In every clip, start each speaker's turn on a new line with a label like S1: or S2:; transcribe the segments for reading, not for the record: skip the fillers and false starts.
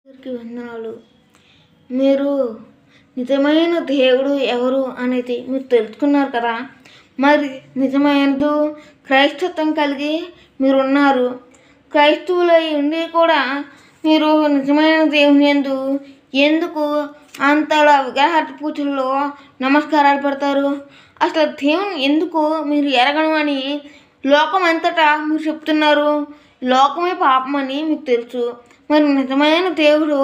S1: అందరికీ వందనాలు. మీరు నిజమైన దేవుడు ఎవరు అనేది మీరు తెలుసుకున్నారు కదా. మరి నిజమైన క్రైస్తత్వం కలిగి మీరు ఉన్నారు. క్రైస్తవులై ఉండి కూడా మీరు నిజమైన దేవుని యందు ఎందుకు అంతలా విగ్రహ పూజల్లో నమస్కారాలు పెడతారు? అసలు దేవుని ఎందుకు మీరు ఎరగను అని లోకం అంతటా మీరు చెప్తున్నారు. లోకమే పాపమని మీకు తెలుసు. మరి నిజమైన దేవుడు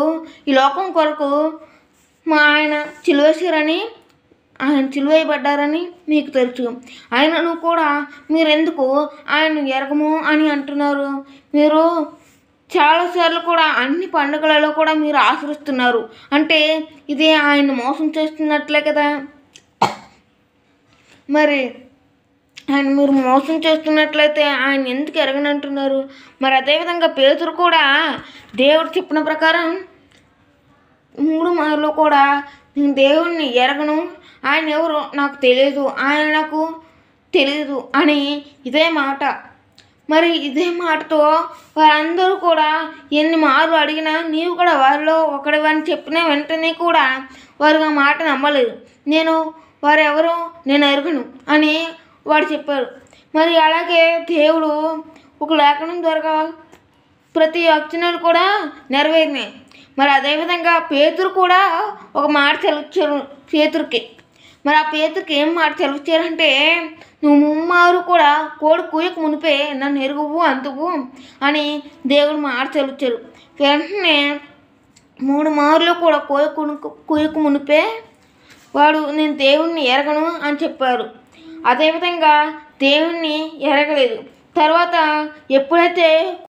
S1: ఈ లోకం కొరకు ఆయన సిలువేశారని, ఆయన సిలువేయబడ్డారని మీకు తెలుసు. ఆయనను కూడా మీరెందుకు ఆయన ఎరగము అని అంటున్నారు? మీరు చాలాసార్లు కూడా అన్ని పండుగలలో కూడా మీరు ఆచరిస్తున్నారు. అంటే ఇది ఆయన మోసం చేస్తున్నట్లే కదా. మరి ఆయన మీరు మోసం చేస్తున్నట్లయితే ఆయన ఎందుకు ఎరగనంటున్నారు? మరి అదేవిధంగా పేతురు కూడా దేవుడు చెప్పిన ప్రకారం 3 మార్లు కూడా నేను దేవుణ్ణి ఎరగను, ఆయన ఎవరో నాకు తెలియదు, ఆయన నాకు తెలియదు అని ఇదే మాట. మరి ఇదే మాటతో వారందరూ కూడా ఎన్ని మార్లు అడిగినా నీవు కూడా వారిలో ఒకడివని చెప్పిన వెంటనే కూడా వారు ఆ మాట నమ్మలేదు. నేను వారెవరో నేను ఎరగను అని వాడు చెప్పారు. మరి అలాగే దేవుడు ఒక లేఖనం ద్వారా ప్రతి అక్షరాలు కూడా నెరవేరినాయి. మరి అదేవిధంగా పేతురు కూడా ఒక మాట సెలవిచ్చారు పేతురుకి. మరి ఆ పేతురుకి ఏం మాట సెలవిచ్చారంటే, నువ్వు 3 మార్లు కూడా కోడి కూయకు మునిపే నన్ను ఎరుగువు అందువు అని దేవుడు మాట సెలవిచ్చారు. వెంటనే 3 మార్లు కూడా కూయకు మునిపే వాడు నేను దేవుణ్ణి ఎరగను అని చెప్పారు. అదేవిధంగా దేవుణ్ణి ఎరగలేదు. తర్వాత ఎప్పుడైతే